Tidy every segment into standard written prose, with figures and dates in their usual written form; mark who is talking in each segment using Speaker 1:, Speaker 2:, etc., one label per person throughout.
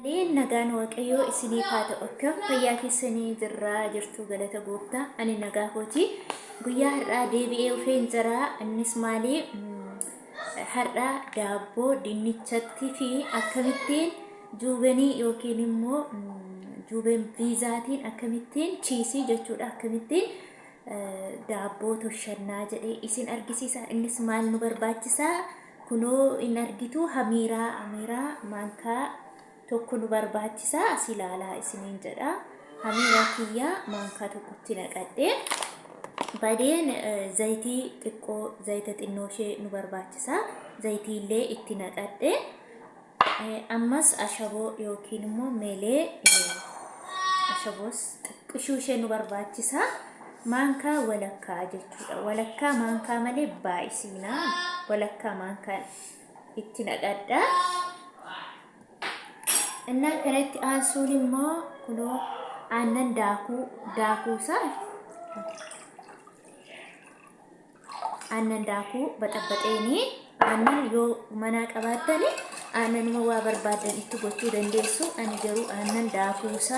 Speaker 1: Leen nagaan waaqayyoo isinii haa ta'u akka fayyaa keessanii jirraa jirtu galata gooftaa ani nagaa kooti guyyaa har'aa deebi'ee dhufeen jira innis maali har'aa daabboo dinnichatti fi akkamittiin juubanii yookiin immoo juubeen viizaatiin akkamittiin chiisii jechuudha akkamittiin daabboo toshannaa jedhee isin argisiisa innis maal nu barbaachisaa kunoo in argitu hamiraa maankaa tokko nu barbaachisaa asilaalaa isiniin jedha hamiraa kiyyaa maankaa tokkotti naqadhee badeen zayitii xiqqoo zayita xinnoo ishee nu barbaachisaa zayitii illee itti naqadhee ammas ashaboo yookiin immoo meelee ashaboos xiqqishuu ishee nu barbaachisaa maankaa walakkaa jechuudha walakkaa maankaa malee baay'isinaa walakkaa maankaa itti naqadhaa እና ከነቲ አንሱልሞ ኩኖ አነን ዳኩሳ አነን ዳኩ በጠበጤኒ አነን ዮ መና ቀባተኒ አነን መዋ በርባደን እትጎቹ ደንዴሱ አንጀሩ አነን ዳኩሳ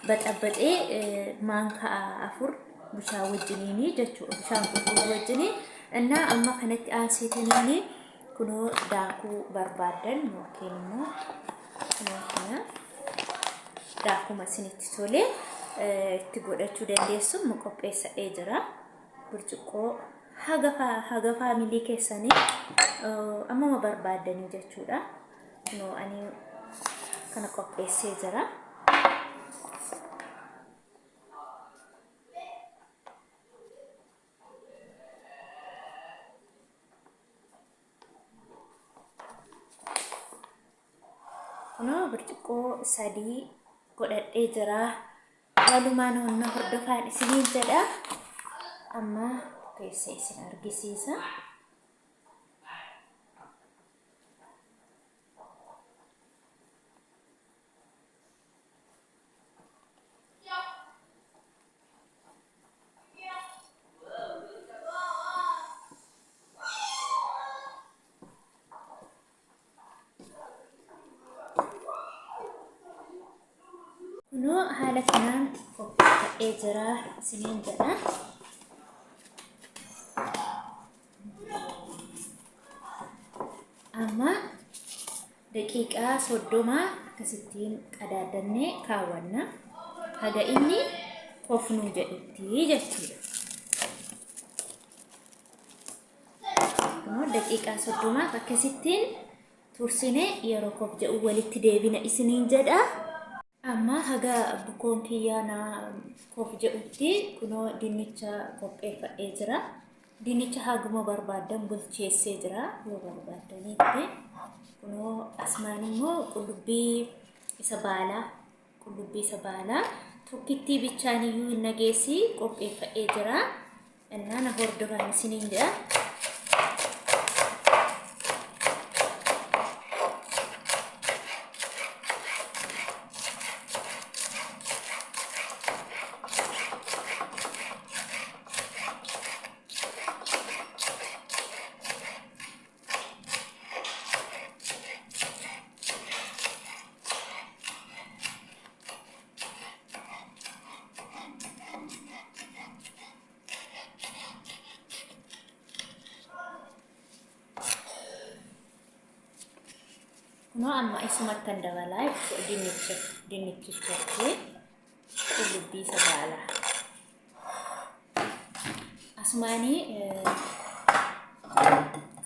Speaker 1: በጠበጤ ማንካ አፉር ብቻ ወጅኒኒ ጀቹ ብቻን ቁጡ ወጅኒ እና አማ ከነቲ አንሲተኒ ኩኖ ዳኩ በርባደን ሞኬንሞ daakuma isinitti tole itti godhachuu dandeessu muqopheessadhee jira burcuqqoo haga faamilii keessanii ammuma barbaadanii jechuudha no ani kana qopheessee jira no burcuqqoo sadii godhadhee jira walumaan honna hordofaan isiniin jedha amma keessee isin argisiisa no haala kanaan qopheeffadhee jira isiniin jedha amma daqiiqaa 30 akkasittiin qadaadannee kaawwanna haga inni qofnuu jedhutti jechuudha no daqiiqaa 30 akkasittiin tursinee yeroo qof jedhu walitti deebina isiniin jedha amma haga bukoon kiyyaana qof jedhutti kunoo dinnicha qopheeffadhee jira dinnicha haguma barbaadan bulcheessee jira yoo barbaadanitti kunoo asmaan immoo qullubbii isa baalaa tokkittii bichaan iyyuu hin nageessi qopheeffadhee jira innaan hordofan isiniin jedha no amma isumatti dabalaa dinnichichatti qullubbii sabaala asmaanii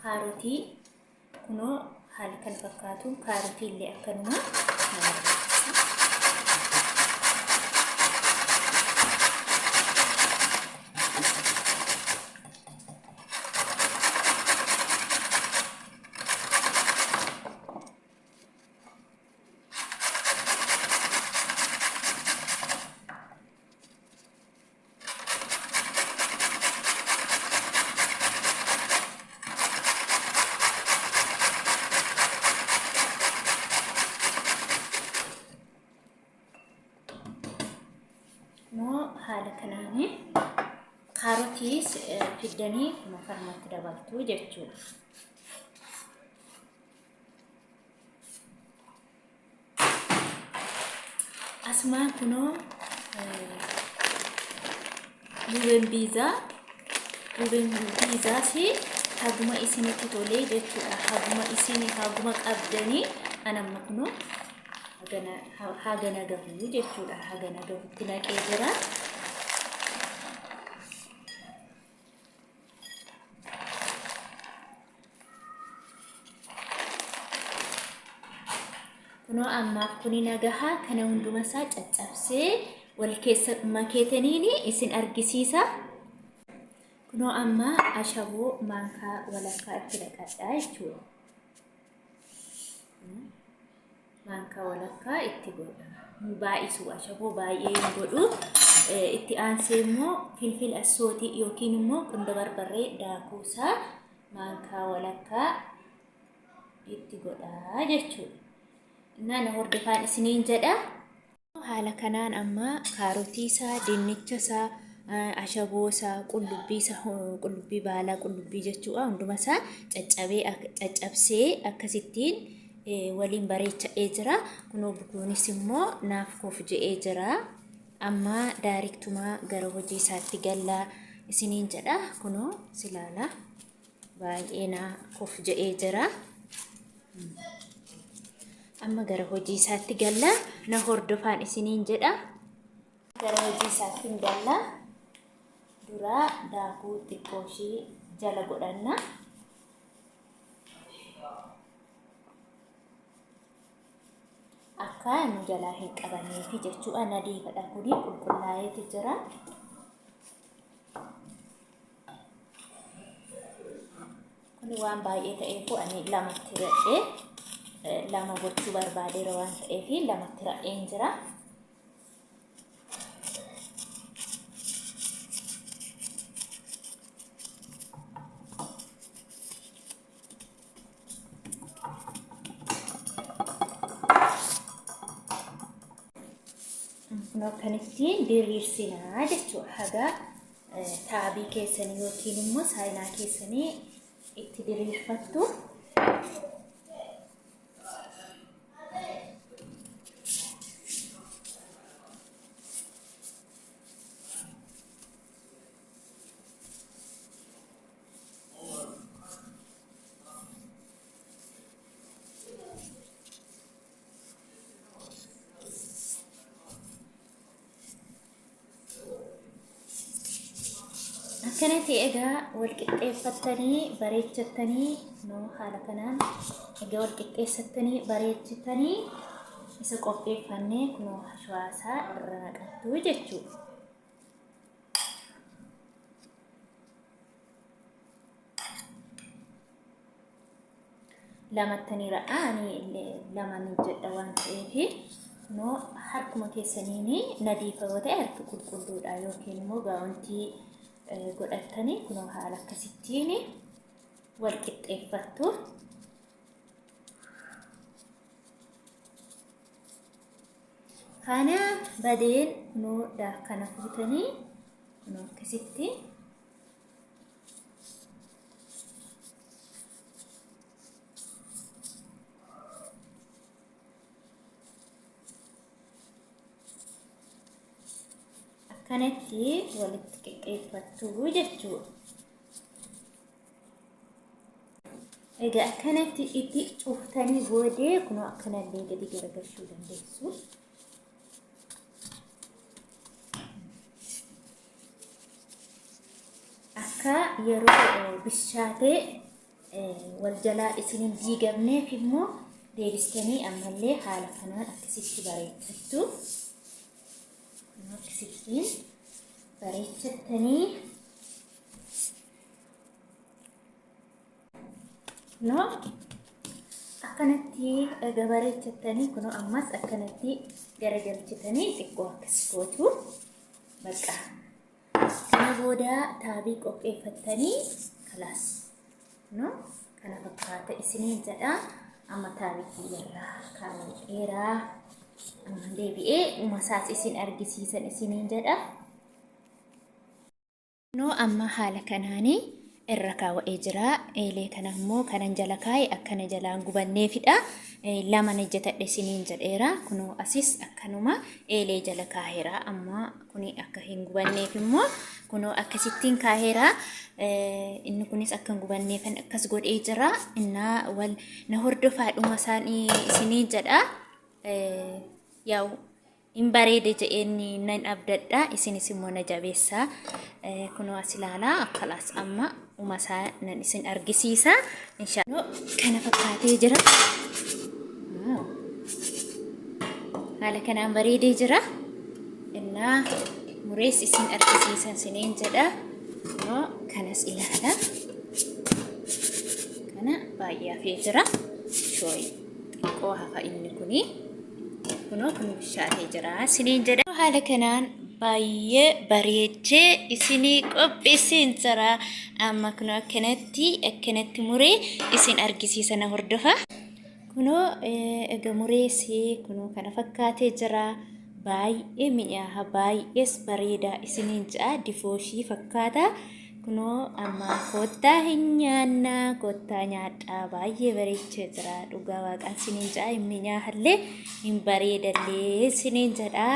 Speaker 1: kaarotii kuno haala kan fakkaatu kaarotii illee akkanuma no haala kanaani kaarotii fiddanii makarmatti dabaltuu jechuudha asmaa kunoo Ruben biizaa fi haguma isinitti tolee jechuudha. Haguma qabdanii anamma kunoo hagana gahu jechuudha. Hagana gahutti naqee jira. kunoo ammaaf kuni nagaha kana hunduma isaa caccabsee wal keessa makeetaniini isin argisiisa. kunoo amma ashaboo maankaa walakkaa itti naqadhaa jechuudha. maankaa walakkaa itti godha. Baay'isu ashaboo baay'ee hin godhu. Itti aansee immoo filfil assootii yookiin immoo qunda barbarree daakuusaa maankaa walakkaa itti godhaa jechuudha. Nana hordofaan isiniin jedha. Haala kanaan amma kaarotiisaa, dinnichasaa, ashaboosaa, qullubbii baalaa qullubbii jechuudha. Hundumasaa caccabsee akkasittiin waliin bareecha'ee jira. Kunoo bukuunis immoo naaf koof je'ee jira. Amma daariktumaa gara hojii isaatti gallaa isiniin jedha. Kunoo silaala baay'ee naaf koof je'ee jira. Amma gara hojii isaatti galla na hordofaan isiniin jedha. Gara hojii isaatti galla dura daakuu xiqqooshii jala godhanna. Akka nu jalaa hin qabanneefi jechuudha. Nadiifadha kuni qulqullaa'eeti jira. Kuni waan baay'ee ta'eef ani lamatti radhee lama gochuu barbaadeera waan ta'eef lamatti radheen jira. Kunoo kanatti diriirsinaa jechuudha. Haga taabii keessanii yookiin immoo saayinaa keessanii itti diriirfattu. Akkanatti egaa wal qixxeeffattanii bareechattanii haala kanaan egaa wal qixxeessattanii bareechitanii isa qopheeffannee kunoo hashwaasaa irra naqattu jechuudha. Lamattanii ra'anii lamaan jedha waan ta'eef kunoo harkuma keessaniin nadiifa yoo ta'e harki qulqulluudha yookiin immoo gaawontii godhattanii kunoo haala akkasittiin wal qixxeeffattu. Kana badeen kunoo kana fuutanii kunoo akkasitti kanatti walitti qixxeeffattu jechuudha. Egaa akkanatti itti cuuftanii boodee kunoo akkanallee gadi garagalchuu dandeessu. Akka yeroo bishaatee wal jalaa isiniin diigamneef immoo deebistanii ammallee haala kanaan akkasitti bareechattu. Akkasittiin bareechattanii akkanatti bareechattanii kunoo ammas akkanatti garagalchitanii xiqqoo akkas gootu. Bakka kana booda taabii qopheeffattanii kalaas kana fakkaata isiniin jedha. Amma taabii kiyyarraa kaa'uu dheeraa deebi'ee masaas isin argisiisan isiniin jedha. Amma haala kanaanii irra kaawwa'ee jira. Eelee kana immoo kanan jala kaa'e akkana jalaan gubanneefidha. Lama ejjetadhe isiniin jedheera. Kunoo asis akkanuma eelee jala kaa'eera. Amma kuni akka hin gubanneef immoo kunoo akkasittiin kaa'eera. Inni kunis akka hin gubanneefan akkas godhee jira. Innaa wal na hordofaadhuma isaanii isiniin jedha. Yaa'u in bareede jedheenni nan abdadha. Isinis immoo na jabeessa. Kunoo as ilaalaa akkalaas amma umasaa nan isin argisiisa. Inshaallah kana fakkaatee jira. Haala kanaan bareedee jira. Innaa murees isin argisiisan isiniin jedha. Kunoo kanas ilaala. Kana baay'ee hafee jira. Shooyi xiqqoo hafa inni kuni. Kunoo kun bishaatee jira isiniin jedha. Haala kanaan baay'ee bareechee isinii qopheesseen jira. Amma kunoo akkanatti muree isin argisiisa na hordofa. Kunoo ega mureesi kunoo kana fakkaatee jira. Baay'ee mi'aaha baay'ees bareeda isiniin jedha. Difooshii fakkaata. Kunoo amma kottaa hin nyaanna kottaa nyaadhaa baay'ee bareechee jira. Dhugaa waaqaan isiniin jedha. Inni nyaahallee hin bareedallee isiniin jedha.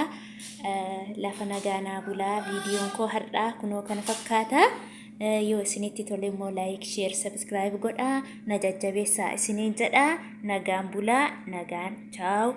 Speaker 1: Lafa nagaanaa bulaa viidiyoon koo har'aa kunoo kana fakkaata. Yoo isinitti tole immoo like, share, subscribe godhaa. Na jajjabeessaa isiniin jedha. Nagaan bulaa, nagaan. Ciao.